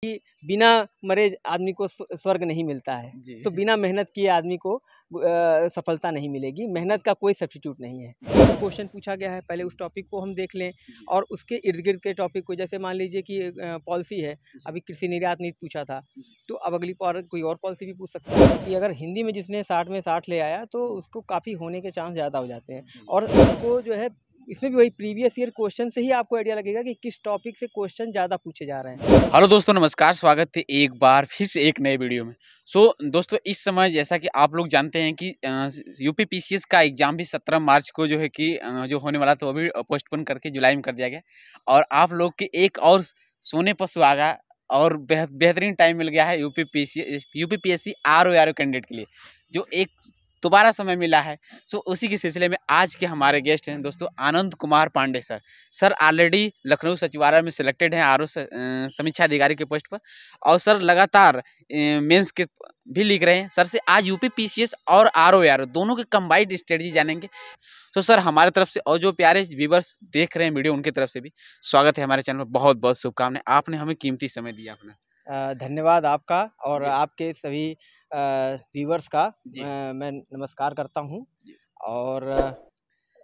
कि बिना मरे आदमी को स्वर्ग नहीं मिलता है, तो बिना मेहनत किए आदमी को सफलता नहीं मिलेगी। मेहनत का कोई सब्स्टिट्यूट नहीं है। क्वेश्चन पूछा गया है, पहले उस टॉपिक को हम देख लें और उसके इर्द-गिर्द के टॉपिक को, जैसे मान लीजिए कि पॉलिसी है, अभी कृषि निर्यात नीति पूछा था, तो अब अगली बार कोई और पॉलिसी भी पूछ सकता है कि अगर हिंदी में जिसने 60 में 60 ले आया तो उसको काफ़ी होने के चांस ज़्यादा हो जाते हैं। और उसको जो है इसमें भी वही प्रीवियस ईयर क्वेश्चन से ही आपको आइडिया लगेगा कि किस टॉपिक से क्वेश्चन ज़्यादा पूछे जा रहे हैं। हेलो दोस्तों, नमस्कार। स्वागत है एक बार फिर से एक नए वीडियो में। दोस्तों, इस समय जैसा कि आप लोग जानते हैं कि यूपी पीसीएस का एग्जाम भी 17 मार्च को जो है कि जो होने वाला था वो भी पोस्टपोन करके जुलाई में कर दिया गया। और आप लोग के एक और सोने पर सुहागा और बेहतरीन टाइम मिल गया है यूपी पीएससी आरओ कैंडिडेट के लिए, जो एक दोबारा समय मिला है। उसी के सिलसिले में आज के हमारे गेस्ट हैं दोस्तों Anand Kumar Pande sir. Sir already Lucknow सचिवालय में सिलेक्टेड हैं आरओ समीक्षा अधिकारी के पोस्ट पर, और सर लगातार मेंस के भी लिख रहे हैं। सर से आज यूपी पीसीएस और आरओ दोनों के कंबाइंड स्ट्रेटजी जानेंगे। सर हमारे तरफ से और जो प्यारे व्यूवर्स देख रहे हैं वीडियो, उनकी तरफ से भी स्वागत है हमारे चैनल में। बहुत बहुत शुभकामनाएं, आपने हमें कीमती समय दिया अपना। धन्यवाद आपका और आपके सभी व्यूवर्स का मैं नमस्कार करता हूं। और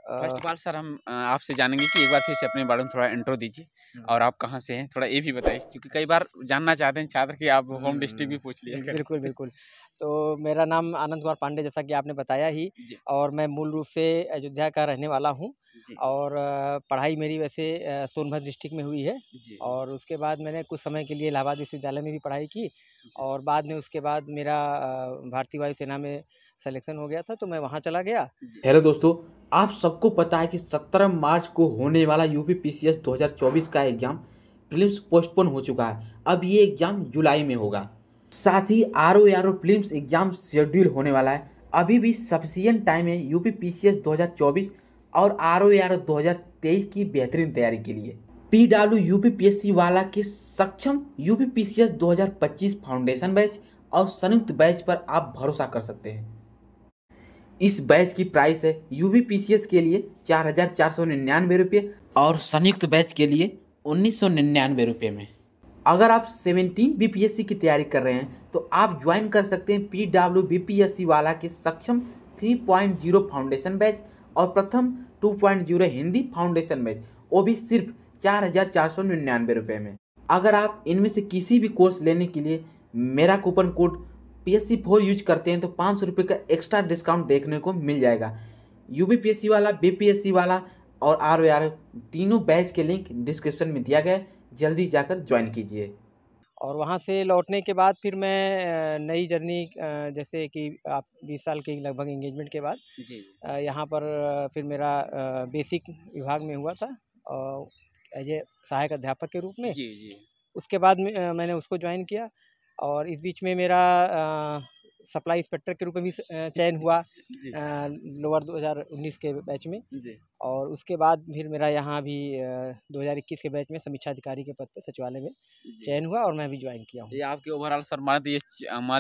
फर्स्ट ऑफ ऑल सर हम आपसे जानेंगे कि एक बार फिर से अपने बारे में थोड़ा इंट्रो दीजिए और आप कहाँ से हैं, थोड़ा ये भी बताइए, क्योंकि कई बार जानना चाहते हैं छात्र कि आप होम डिस्ट्रिक्ट भी पूछ लिया करें। बिल्कुल बिल्कुल। तो मेरा नाम आनंद कुमार पांडे, जैसा कि आपने बताया ही, और मैं मूल रूप से अयोध्या का रहने वाला हूं। और पढ़ाई मेरी वैसे सोनभद्र डिस्ट्रिक्ट में हुई है, और उसके बाद मैंने कुछ समय के लिए इलाहाबाद विश्वविद्यालय में भी पढ़ाई की, और बाद में उसके बाद मेरा भारतीय वायुसेना में सिलेक्शन हो गया था, तो मैं वहाँ चला गया। हेलो दोस्तों, आप सबको पता है कि 17 मार्च को होने वाला यूपी पीसीएस 2024 का एग्जाम प्रीलिम्स पोस्टपोन हो चुका है। अब ये एग्जाम जुलाई में होगा। साथ ही आरओ प्रीलिम्स एग्जाम शेड्यूल होने वाला है। अभी भी सफिशिएंट टाइम है यूपी पीसीएस 2024 और आरओ 2023 की बेहतरीन तैयारी के लिए। पीडब्ल्यू यूपीपीएससी वाला के सक्षम यूपी पीसीएस 2025 फाउंडेशन बैच और संयुक्त बैच पर आप भरोसा कर सकते हैं। इस बैच की प्राइस है यूपी पीसीएस के लिए 4,499 रुपये और संयुक्त बैच के लिए 1,999 रुपये में। अगर आप 17 बीपीएससी की तैयारी कर रहे हैं तो आप ज्वाइन कर सकते हैं पीडब्ल्यू बीपीएससी वाला के सक्षम 3.0 फाउंडेशन बैच और प्रथम 2.0 हिंदी फाउंडेशन बैच, वो भी सिर्फ 4,499 रुपये में। अगर आप इनमें से किसी भी कोर्स लेने के लिए मेरा कूपन कोड PSC4 यूज करते हैं तो 500 रुपये का एक्स्ट्रा डिस्काउंट देखने को मिल जाएगा। यूपीपीएससी वाला, बीपीएससी वाला और आरओ तीनों बैच के लिंक डिस्क्रिप्शन में दिया गया है, जल्दी जाकर ज्वाइन कीजिए। और वहाँ से लौटने के बाद फिर मैं नई जर्नी, जैसे कि आप 20 साल के लगभग एंगेजमेंट के बाद यहाँ पर फिर मेरा बेसिक विभाग में हुआ था एज ए सहायक अध्यापक के रूप में। उसके बाद मैंने उसको ज्वाइन किया, और इस बीच में मेरा सप्लाई इंस्पेक्टर के रूप में भी चयन हुआ लोअर 2019 के बैच में। और उसके बाद फिर मेरा यहाँ भी 2021 के बैच में समीक्षा अधिकारी के पद पर सचिवालय में चयन हुआ, और मैं भी ज्वाइन किया हूँ। ये आपके ओवरऑल सर मान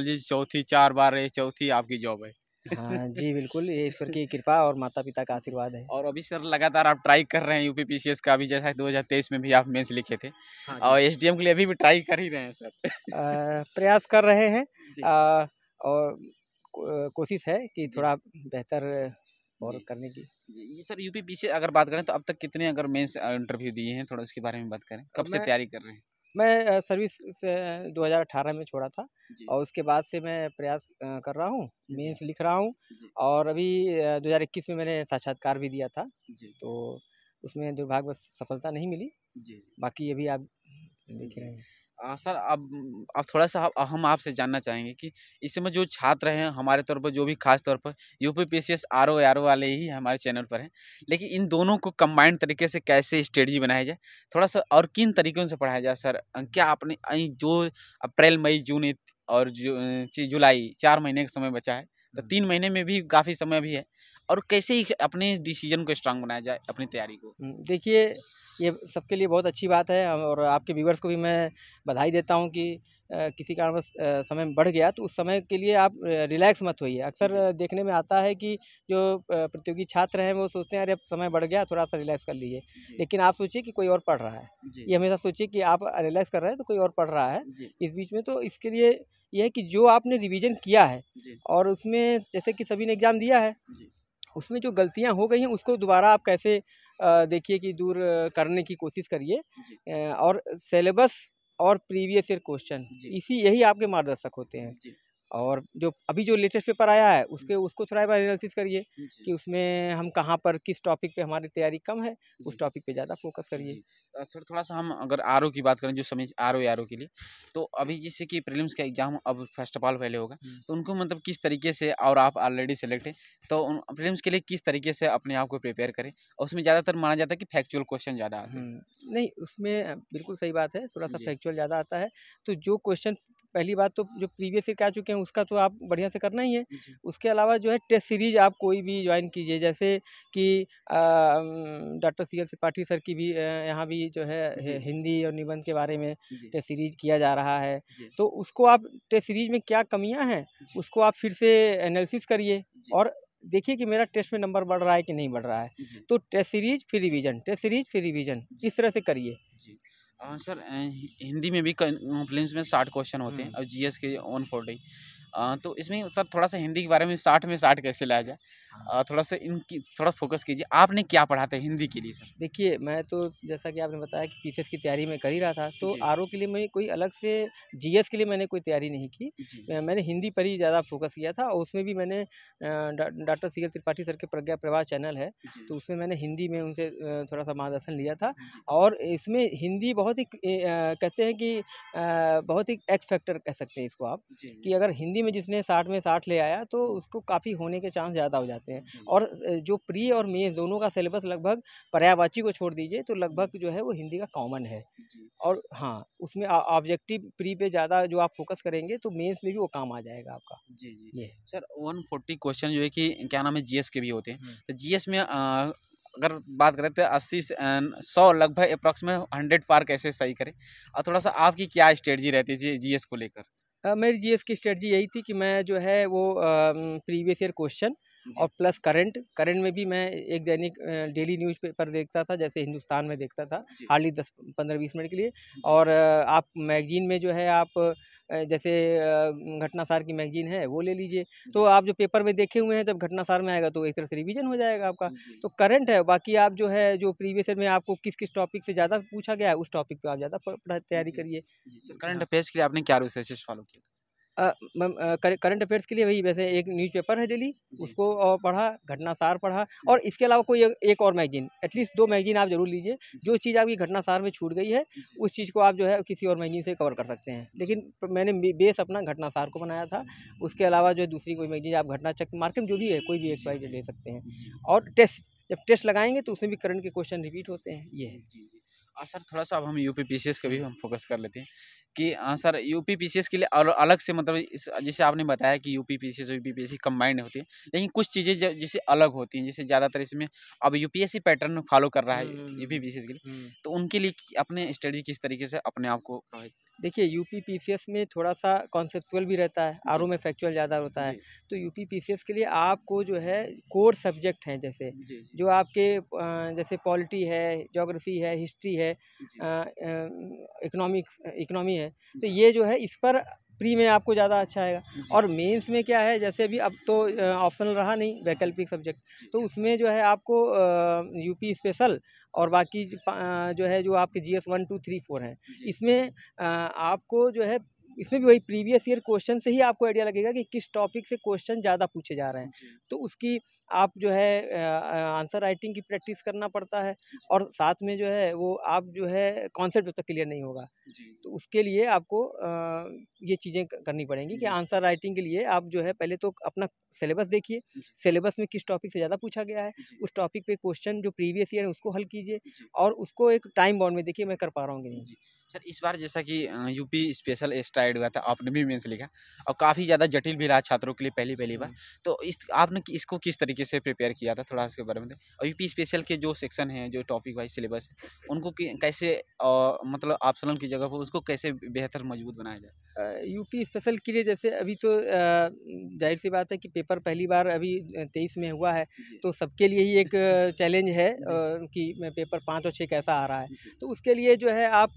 लीजिए 4 बार चौथी आपकी जॉब है। हाँ जी बिल्कुल, ये ईश्वर की कृपा और माता पिता का आशीर्वाद है। और अभी सर लगातार आप ट्राई कर रहे हैं यूपी पीसीएस का भी, जैसा 2023 में भी आप मेंस लिखे थे। और एसडीएम के लिए अभी भी ट्राई कर ही रहे हैं सर। प्रयास कर रहे हैं, और कोशिश है कि थोड़ा बेहतर और करने की। ये सर यूपी पीसीएस अगर बात करें तो अब तक कितने अगर मेंस इंटरव्यू दिए हैं, थोड़ा इसके बारे में बात करें, कब से तैयारी कर रहे हैं? मैं सर्विस से 2018 में छोड़ा था, और उसके बाद से मैं प्रयास कर रहा हूँ, मेंस लिख रहा हूँ, और अभी 2021 में मैंने साक्षात्कार भी दिया था, तो उसमें दुर्भाग्यवश सफलता नहीं मिली। बाकी अभी आप देख रहे हैं। सर अब थोड़ा सा हम आपसे जानना चाहेंगे कि इस समय जो छात्र हैं हमारे तौर पर, जो भी खास तौर पर यूपी पीसीएस आरओ वाले ही हमारे चैनल पर हैं, लेकिन इन दोनों को कंबाइंड तरीके से कैसे स्ट्रेटजी बनाया जाए, थोड़ा सा, और किन तरीकों से पढ़ाया जाए सर? क्या आपने जो अप्रैल मई जून और जुलाई 4 महीने का समय बचा है, तो 3 महीने में भी काफ़ी समय भी है, और कैसे ही अपने डिसीजन को स्ट्रांग बनाया जाए अपनी तैयारी को? देखिए, ये सबके लिए बहुत अच्छी बात है और आपके व्यूअर्स को भी मैं बधाई देता हूँ कि किसी कारणवश समय बढ़ गया तो उस समय के लिए आप रिलैक्स मत होइए। अक्सर देखने में आता है कि जो प्रतियोगी छात्र हैं वो सोचते हैं अरे अब समय बढ़ गया थोड़ा-सा रिलैक्स कर लीजिए। लेकिन आप सोचिए कि कोई और पढ़ रहा है। ये हमेशा सोचिए कि आप रिलैक्स कर रहे हैं तो कोई और पढ़ रहा है इस बीच में। तो इसके लिए ये है कि जो आपने रिवीजन किया है और उसमें जैसे कि सभी ने एग्ज़ाम दिया है, उसमें जो गलतियाँ हो गई हैं उसको दोबारा आप कैसे देखिए कि दूर करने की कोशिश करिए। और सिलेबस और प्रीवियस ईयर क्वेश्चन यही आपके मार्गदर्शक होते हैं। और जो अभी जो लेटेस्ट पेपर आया है उसको थोड़ा एक बार एनालिसिस करिए कि उसमें हम कहाँ पर किस टॉपिक पे हमारी तैयारी कम है, उस टॉपिक पे ज़्यादा फोकस करिए। सर थोड़ा-सा हम अगर आरओ की बात करें जो समय आरओ के लिए, तो अभी जैसे कि प्रीलिम्स का एग्ज़ाम अब फर्स्ट ऑफ ऑल पहले होगा, तो उनको मतलब किस तरीके से और आप ऑलरेडी सेलेक्ट हैं, तो उन प्रीलिम्स के लिए किस तरीके से अपने आप को प्रिपेयर करें? और उसमें ज़्यादातर माना जाता है कि फैक्चुअल क्वेश्चन ज़्यादा आते हैं। नहीं उसमें बिल्कुल सही बात है, थोड़ा-सा जी। फैक्चुअल ज़्यादा आता है। तो जो क्वेश्चन पहली बात तो जो प्रीवियस ईयर के आ चुके हैं उसका तो आप बढ़िया से करना ही है। उसके अलावा जो है टेस्ट सीरीज़ आप कोई भी जॉइन कीजिए जैसे कि डॉक्टर सीएल त्रिपाठी सर की भी यहाँ भी जो है हिंदी और निबंध के बारे में टेस्ट सीरीज़ किया जा रहा है। तो उसको आप टेस्ट सीरीज़ में क्या कमियाँ हैं, उसको आप फिर से एनालिसिस करिए और देखिए कि मेरा टेस्ट में नंबर बढ़ रहा है कि नहीं बढ़ रहा है। तो टेस्ट सीरीज़ फिर रिवीजन, टेस्ट सीरीज़ फिर रिवीजन, इस तरह से करिए। सर हिंदी में भी प्रीलिम्स में 60 क्वेश्चन होते हैं और जीएस के 140। तो इसमें सर थोड़ा-सा हिंदी के बारे में 60 में 60 कैसे लाया जाए? थोड़ा-सा इनकी थोड़ा फ़ोकस कीजिए। आपने क्या पढ़ा था हिंदी के लिए सर? देखिए, मैं तो जैसा कि आपने बताया कि पीसीएस की तैयारी मैं कर ही रहा था, तो आरओ के लिए मैं कोई अलग से जीएस के लिए मैंने कोई तैयारी नहीं की। मैंने हिंदी पर ही ज़्यादा फ़ोकस किया था और उसमें भी मैंने डॉक्टर सीएल त्रिपाठी सर के प्रज्ञा प्रवाह चैनल है, तो उसमें मैंने हिंदी में उनसे थोड़ा-सा मार्गदर्शन लिया था। और इसमें हिंदी बहुत ही कहते हैं कि बहुत ही एक्स फैक्टर कह सकते हैं इसको आप, कि अगर हिंदी में जिसने 60 में 60 ले आया तो उसको काफ़ी होने के चांस ज़्यादा हो जाते हैं। और जो प्री और मेंस दोनों का सिलेबस लगभग पर्यायवाची को छोड़ दीजिए तो लगभग जो है वो हिंदी का कॉमन है। और हाँ, उसमें ऑब्जेक्टिव प्री पे ज़्यादा जो आप फोकस करेंगे तो मेंस में भी वो काम आ जाएगा आपका। ये सर 140 क्वेश्चन जो है कि क्या नाम है जीएस के भी होते हैं। तो जीएस में अगर बात करें तो 80 से 100 लगभग एप्रॉक्सिमेट 100 पार कैसे सही करें? और थोड़ा-सा आपकी क्या स्ट्रेटजी रहती है जीएस को लेकर? मेरी जीएस की स्ट्रेटजी यही थी कि मैं जो है वो प्रीवियस ईयर क्वेश्चन और प्लस करंट में भी मैं एक दैनिक डेली न्यूज़पेपर देखता था, जैसे हिंदुस्तान में देखता था हार्डली 10-15-20 मिनट के लिए। और आप मैगज़ीन में जो है आप जैसे घटनासार की मैगज़ीन है वो ले लीजिए। तो आप जो पेपर में देखे हुए हैं जब घटनासार में आएगा तो एक तरह से रिवीजन हो जाएगा आपका। तो करंट है, बाकी आप जो है जो प्रीवियस ईयर में आपको किस टॉपिक से ज़्यादा पूछा गया है उस टॉपिक पे आप ज़्यादा तैयारी करिए। करंट अफेयर्स के लिए आपने क्या रिसर्चेस फॉलो किया? करंट अफेयर्स के लिए वही वैसे एक न्यूज़पेपर है डेली उसको पढ़ा, घटनासार पढ़ा और इसके अलावा कोई एक और मैगज़ीन, एटलीस्ट 2 मैगज़ीन आप ज़रूर लीजिए। जो चीज़ आपकी घटनासार में छूट गई है, उस चीज़ को आप जो है किसी और मैगज़ीन से कवर कर सकते हैं। लेकिन मैंने बेस अपना घटनासार को बनाया था। उसके अलावा जो है दूसरी कोई मैगज़ीन आप घटना चक्र मार्केट जो भी है, कोई भी XYZ ले सकते हैं। और जब टेस्ट लगाएँगे तो उसमें भी करंट के क्वेश्चन रिपीट होते हैं, ये है। सर थोड़ा-सा अब हम यूपी पीसीएस का भी हम फोकस कर लेते हैं कि सर यूपी पीसीएस के लिए और अलग से मतलब जैसे आपने बताया कि यूपी पीसीएस और यूपीपीएससी कंबाइंड होती है, लेकिन कुछ चीज़ें जैसे अलग होती हैं, जैसे ज़्यादातर इसमें अब यूपीएससी पैटर्न फॉलो कर रहा है यूपी पीसीएस के लिए, तो उनके लिए अपने स्ट्रेटजी किस तरीके से अपने आप को प्रोवाइड? देखिए यूपी पीसीएस में थोड़ा-सा कॉन्सेप्चुअल भी रहता है, आरओ में फैक्चुअल ज़्यादा होता है। तो यूपी पीसीएस के लिए आपको जो है कोर सब्जेक्ट हैं जैसे जो आपके जैसे पॉलिटी है, ज्योग्राफी है, हिस्ट्री है, इकोनॉमी है, तो ये जो है इस पर प्री में आपको ज़्यादा अच्छा आएगा। और मेंस में क्या है जैसे अभी अब तो ऑप्शनल रहा नहीं वैकल्पिक सब्जेक्ट, तो उसमें जो है आपको यूपी स्पेशल और बाकी जो है जो आपके जीएस 1, 2, 3, 4 हैं, इसमें आपको जो है इसमें भी वही प्रीवियस ईयर क्वेश्चन से ही आपको आइडिया लगेगा कि किस टॉपिक से क्वेश्चन ज़्यादा पूछे जा रहे हैं। तो उसकी आप जो है आंसर राइटिंग की प्रैक्टिस करना पड़ता है और साथ में जो है वो आप जो है कॉन्सेप्ट जब तक क्लियर नहीं होगा तो उसके लिए आपको ये चीज़ें करनी पड़ेंगी कि आंसर राइटिंग के लिए आप जो है पहले तो अपना सिलेबस देखिए, सिलेबस में किस टॉपिक से ज़्यादा पूछा गया है, उस टॉपिक पे क्वेश्चन जो प्रीवियस ईयर है उसको हल कीजिए और उसको एक टाइम बाउंड में देखिए मैं कर पा रहा हूँ कि नहीं। सर इस बार जैसा कि यूपी स्पेशल स्टार्ट हुआ था, आपने भी मेंस लिखा और काफ़ी ज़्यादा जटिल भी रहा छात्रों के लिए पहली बार। तो आपने इसको किस तरीके से प्रिपेयर किया था, थोड़ा उसके बारे में बताइए। और यूपी स्पेशल के जो सेक्शन हैं, जो टॉपिक वाइज सिलेबस है, उनको कैसे मतलब ऑप्शनल की जगह पर उसको कैसे बेहतर मजबूत बनाया जाए। यूपी स्पेशल के लिए जैसे अभी तो जाहिर सी बात है कि पेपर पहली बार अभी 23 में हुआ है, तो सबके लिए ही एक चैलेंज है कि पेपर 5 और 6 कैसा आ रहा है। तो उसके लिए जो है आप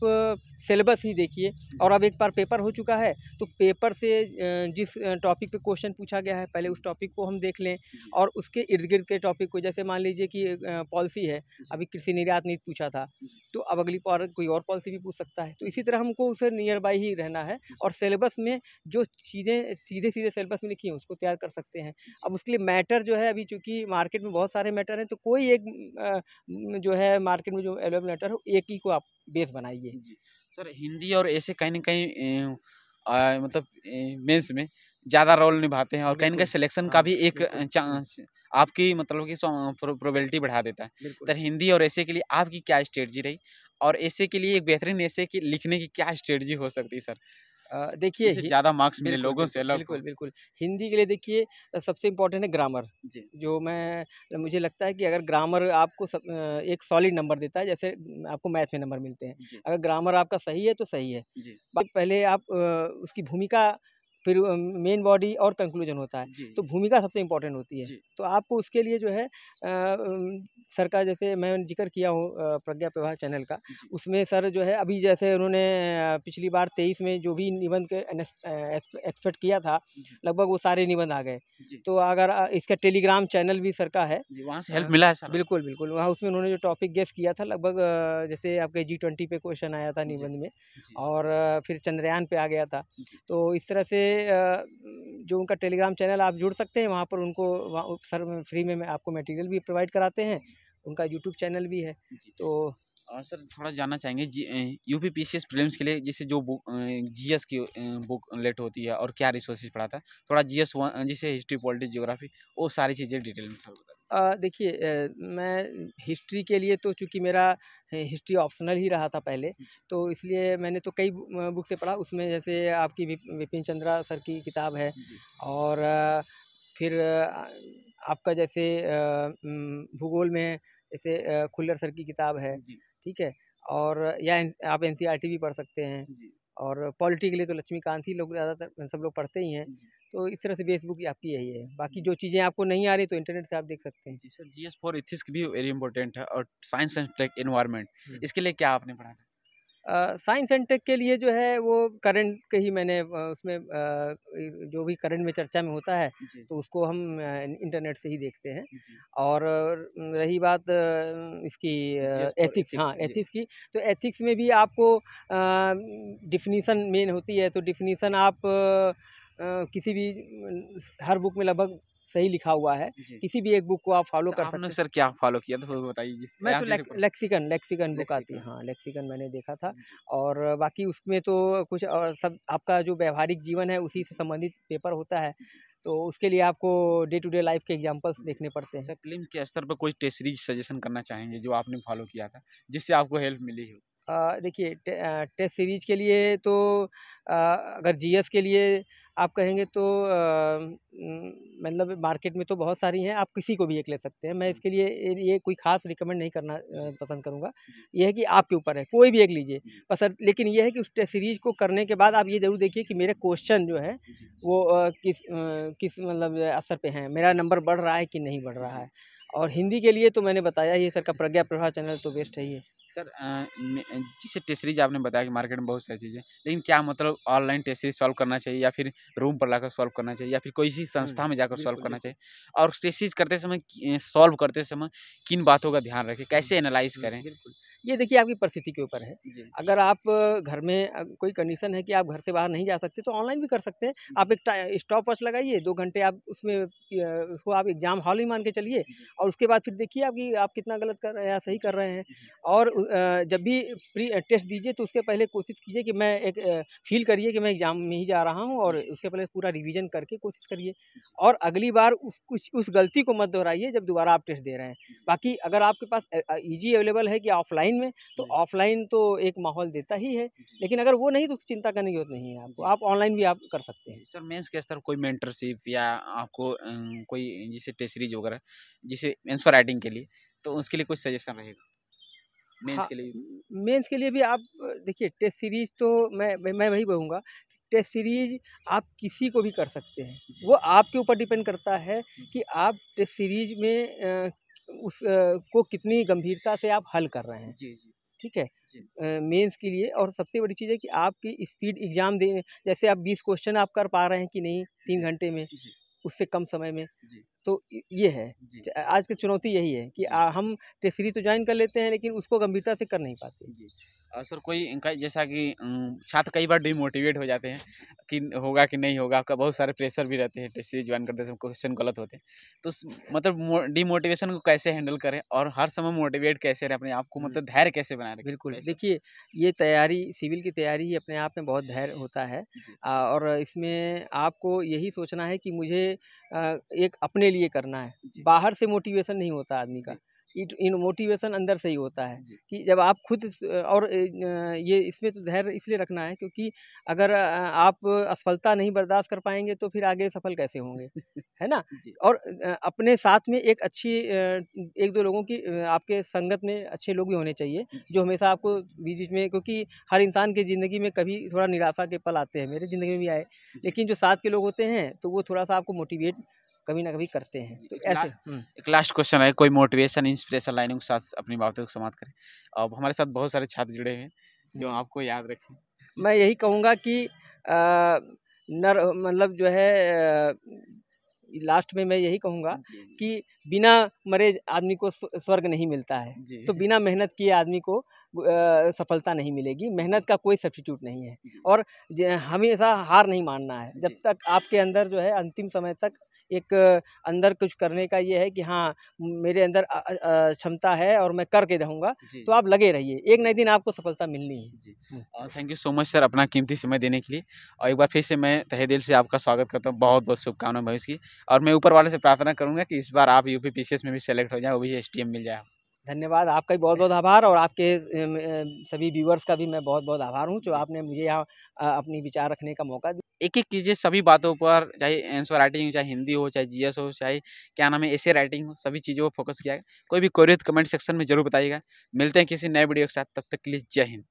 सिलेबस ही देखिए और अब एक बार पेपर हो चुका है तो पेपर से जिस टॉपिक पे क्वेश्चन पूछा गया है पहले उस टॉपिक को हम देख लें और उसके इर्द गिर्द के टॉपिक को, जैसे मान लीजिए कि पॉलिसी है, अभी कृषि निर्यात नीति पूछा था तो अब अगली बार कोई और पॉलिसी भी पूछ सकता है। तो इसी तरह हमको उसे नियर बाई ही रहना है और सिलेबस में जो चीज़ें सीधे सिलेबस में लिखी हैं उसको तैयार कर सकते हैं। अब उसके लिए मैटर जो है, अभी चूँकि मार्केट में बहुत सारे मैटर हैं तो कोई एक जो है मार्केट में जो अवेलेबल मैटर हो एक ही को आप बेस बनाइए। सर हिंदी और ऐसे कहीं न कहीं मतलब मेंस में ज़्यादा रोल निभाते हैं और कहीं न कहीं सिलेक्शन का भी एक चांस आपकी मतलब कि प्रोबेबिलिटी बढ़ा देता है। तो हिंदी और ऐसे के लिए आपकी क्या स्ट्रेटजी रही और ऐसे के लिए एक बेहतरीन ऐसे की लिखने की क्या स्ट्रेटजी हो सकती है सर? देखिए ज़्यादा मार्क्स मिले लोगों से अलग। बिल्कुल। हिंदी के लिए देखिए सबसे इम्पोर्टेंट है ग्रामर। जो मुझे लगता है कि अगर ग्रामर आपको एक सॉलिड नंबर देता है, जैसे आपको मैथ्स में नंबर मिलते हैं, अगर ग्रामर आपका सही है तो सही है। पहले आप उसकी भूमिका, फिर मेन बॉडी और कंक्लूजन होता है, तो भूमिका सबसे इम्पोर्टेंट होती है। तो आपको उसके लिए जो है सर का, जैसे मैं जिक्र किया हूँ प्रज्ञा प्रवाह चैनल का, उसमें सर जो है अभी जैसे उन्होंने पिछली बार 23 में जो भी निबंध के एक्सपेक्ट किया था लगभग वो सारे निबंध आ गए। तो अगर इसका टेलीग्राम चैनल भी सर का है, वहाँ से हेल्प मिला है सर? बिल्कुल वहाँ उसमें उन्होंने जो टॉपिक गेस किया था लगभग जैसे आपके G20 पे क्वेश्चन आया था निबंध में और फिर चंद्रयान पे आ गया था। तो इस तरह से जो उनका टेलीग्राम चैनल आप जुड़ सकते हैं, वहाँ पर उनको सर फ्री में आपको मटेरियल भी प्रोवाइड कराते हैं, उनका यूट्यूब चैनल भी है। तो सर थोड़ा जानना चाहेंगे यूपी पीसीएस प्रीलिम्स के लिए जैसे जो बुक जीएस की बुक लेट होती है और क्या रिसोर्सेज पढ़ाता है, थोड़ा जीएस जैसे हिस्ट्री पॉलिटिक्स ज्योग्राफी वो सारी चीज़ें डिटेल में थोड़ा बता। देखिए मैं हिस्ट्री के लिए तो चूँकि मेरा हिस्ट्री ऑप्शनल ही रहा था पहले, तो इसलिए मैंने तो कई बुक से पढ़ा। उसमें जैसे आपकी विपिन चंद्रा सर की किताब है और फिर आपका जैसे भूगोल में जैसे खुल्लर सर की किताब है, ठीक है, और या आप एनसीईआरटी भी पढ़ सकते हैं और पॉलिटी के लिए तो लक्ष्मीकांत ही लोग ज़्यादातर सब लोग पढ़ते ही हैं। तो इस तरह से बेस बुक आपकी यही है। बाकी जो चीज़ें आपको नहीं आ रही तो इंटरनेट से आप देख सकते हैं। जी सर, जीएस फॉर एथिक्स भी वेरी इंपॉर्टेंट है और साइंस एंड टेक एनवायरनमेंट इसके लिए क्या आपने पढ़ा था? साइंस एंड टेक के लिए जो है वो करंट के ही मैंने उसमें जो भी करंट में चर्चा में होता है तो उसको हम इंटरनेट से ही देखते हैं। और रही बात इसकी एथिक्स, हाँ एथिक्स की, तो एथिक्स में भी आपको डिफिनीसन मेन होती है। तो डिफिनीसन आप किसी भी हर बुक में लगभग सही लिखा हुआ है, किसी भी एक बुक को आप फॉलो कर सकते हैं। सर क्या फॉलो किया था वो बताइए। मैं तो लेक्सिकन बुक आती है, हाँ लेक्सिकन मैंने देखा था। और बाकी उसमें तो कुछ और सब आपका जो व्यवहारिक जीवन है उसी से संबंधित पेपर होता है, तो उसके लिए आपको डे टू डे लाइफ के एग्जांपल्स देखने पड़ते हैं। सर प्रीलिम्स के स्तर पर कोई टेस्ट सीरीज सजेशन करना चाहेंगे जो आपने फॉलो किया था जिससे आपको हेल्प मिली हो? देखिए टेस्ट सीरीज के लिए तो अगर जीएस के लिए आप कहेंगे तो मतलब मार्केट में तो बहुत सारी हैं, आप किसी को भी एक ले सकते हैं। मैं इसके लिए ये कोई ख़ास रिकमेंड नहीं करना पसंद करूँगा। ये है कि आपके ऊपर है, कोई भी एक लीजिए पसंद। लेकिन ये है कि उस टेस्ट सीरीज को करने के बाद आप ये ज़रूर देखिए कि मेरे क्वेश्चन जो है वो किस मतलब स्तर पे हैं, मेरा नंबर बढ़ रहा है कि नहीं बढ़ रहा है। और हिंदी के लिए तो मैंने बताया ही, सर का प्रज्ञा प्रभा चैनल तो बेस्ट है ही है। सर जैसे टेस्ट सीरीज आपने बताया कि मार्केट में बहुत सारी चीज़ें, लेकिन क्या मतलब ऑनलाइन टेस्ट सीरीज सॉल्व करना चाहिए या फिर रूम पर लाकर सॉल्व करना चाहिए या फिर कोई सी संस्था में जाकर सॉल्व करना चाहिए? और टेस्ट सीरीज करते समय सॉल्व करते समय किन बातों का ध्यान रखें, कैसे एनालाइज करें? बिल्कुल, ये देखिए आपकी परिस्थिति के ऊपर है। अगर आप घर में कोई कंडीशन है कि आप घर से बाहर नहीं जा सकते तो ऑनलाइन भी कर सकते हैं। आप एक स्टॉप वॉच लगाइए, 2 घंटे आप उसमें उसको आप एग्ज़ाम हॉल ही मान के चलिए और उसके बाद फिर देखिए आप कितना गलत कर रहे हैं या सही कर रहे हैं। और जब भी प्री टेस्ट दीजिए तो उसके पहले कोशिश कीजिए कि मैं एक फील करिए कि मैं एग्ज़ाम में ही जा रहा हूँ, और उसके पहले पूरा रिवीजन करके कोशिश करिए, और अगली बार उस गलती को मत दोहराइए जब दोबारा आप टेस्ट दे रहे हैं। बाकी अगर आपके पास ईजी अवेलेबल है कि ऑफलाइन में, तो ऑफलाइन तो एक माहौल देता ही है, लेकिन अगर वो नहीं तो चिंता करने की जरूरत नहीं है आपको, आप ऑनलाइन भी आप कर सकते हैं। सर मेंस के स्तर कोई मेंटरशिप या आपको कोई जैसे टेस्ट सीरीज वगैरह जिसे आंसर राइटिंग के लिए, तो उसके लिए कुछ सजेशन रहेगा मेंस हाँ, के लिए? मेंस के लिए भी आप देखिए, टेस्ट सीरीज तो मैं वही कहूँगा, टेस्ट सीरीज आप किसी को भी कर सकते हैं, वो आपके ऊपर डिपेंड करता है कि आप टेस्ट सीरीज में को कितनी गंभीरता से आप हल कर रहे हैं। जी जी ठीक है। जी मेंस के लिए, और सबसे बड़ी चीज़ है कि आपकी स्पीड एग्ज़ाम दे, जैसे आप 20 क्वेश्चन आप कर पा रहे हैं कि नहीं 3 घंटे में, जी उससे कम समय में, जी तो ये है। जी आज की चुनौती यही है कि हम टेस्ट सीरीज तो ज्वाइन कर लेते हैं, लेकिन उसको गंभीरता से कर नहीं पाते। जी। सर कोई इनका जैसा कि छात्र कई बार डिमोटिवेट हो जाते हैं कि होगा कि नहीं होगा, आपका बहुत सारे प्रेशर भी रहते हैं टेस्ट सीरीज ज्वाइन करते समय क्वेश्चन गलत होते हैं, तो मतलब डिमोटिवेशन को कैसे हैंडल करें और हर समय मोटिवेट कैसे रहे अपने आप को, मतलब धैर्य कैसे बनाए रखें? बिल्कुल, कैसे? देखिए, ये तैयारी, सिविल की तैयारी ही अपने आप में बहुत धैर्य होता है। जी और इसमें आपको यही सोचना है कि मुझे एक अपने लिए करना है। जी बाहर से मोटिवेशन नहीं होता आदमी का, इन मोटिवेशन अंदर से ही होता है, जी कि जब आप खुद और ये इसमें तो धैर्य इसलिए रखना है क्योंकि अगर आप असफलता नहीं बर्दाश्त कर पाएँगे तो फिर आगे सफल कैसे होंगे, है ना? जी और अपने साथ में एक अच्छी 1-2 लोगों की आपके संगत में अच्छे लोग भी होने चाहिए, जो हमेशा आपको बीच-बीच में, क्योंकि हर इंसान की ज़िंदगी में कभी थोड़ा निराशा के पल आते हैं, मेरी ज़िंदगी में भी आए, लेकिन जो साथ के लोग होते हैं तो वो थोड़ा-सा आपको मोटिवेट कभी ना कभी करते हैं। तो ऐसे एक लास्ट क्वेश्चन है, कोई मोटिवेशन इंस्पिरेशन लाइनों के साथ अपनी बातों को समाप्त करें। अब हमारे साथ बहुत सारे छात्र जुड़े हैं जो आपको याद रखें। मैं यही कहूँगा कि मतलब जो है, लास्ट में मैं यही कहूँगा जी कि बिना मरे आदमी को स्वर्ग नहीं मिलता है, जी तो बिना मेहनत किए आदमी को सफलता नहीं मिलेगी। मेहनत का कोई सब्स्टिट्यूट नहीं है, जी और हमेशा हार नहीं मानना है। जब जी तक आपके अंदर जो है अंतिम समय तक एक अंदर कुछ करने का ये है कि हाँ, मेरे अंदर क्षमता है और मैं करके रहूँगा, जी तो आप लगे रहिए, एक ना एक दिन आपको सफलता मिलनी है। जी। Thank you so much sir अपना कीमती समय देने के लिए, और एक बार फिर से मैं तहे दिल से आपका स्वागत करता हूँ। बहुत बहुत शुभकामनाएं भविष्य की, और मैं ऊपर वाले से प्रार्थना करूंगा कि इस बार आप यूपी पीसीएस में भी सेलेक्ट हो जाए, वो भी एसटीएम मिल जाए। धन्यवाद, आपका भी बहुत-बहुत आभार, और आपके सभी व्यूअर्स का भी मैं बहुत-बहुत आभार हूँ, जो आपने मुझे यहाँ अपनी विचार रखने का मौका दिया। एक-एक कीजिए सभी बातों पर, चाहे आंसर राइटिंग, चाहे हिंदी हो, चाहे जीएस हो, चाहे क्या नाम है एसे राइटिंग हो, सभी चीज़ों पर फोकस किया है। कोई भी क्वेरी तो कमेंट सेक्शन में ज़रूर बताइएगा। मिलते हैं किसी नए वीडियो के साथ, तब तक के लिए जय हिंद।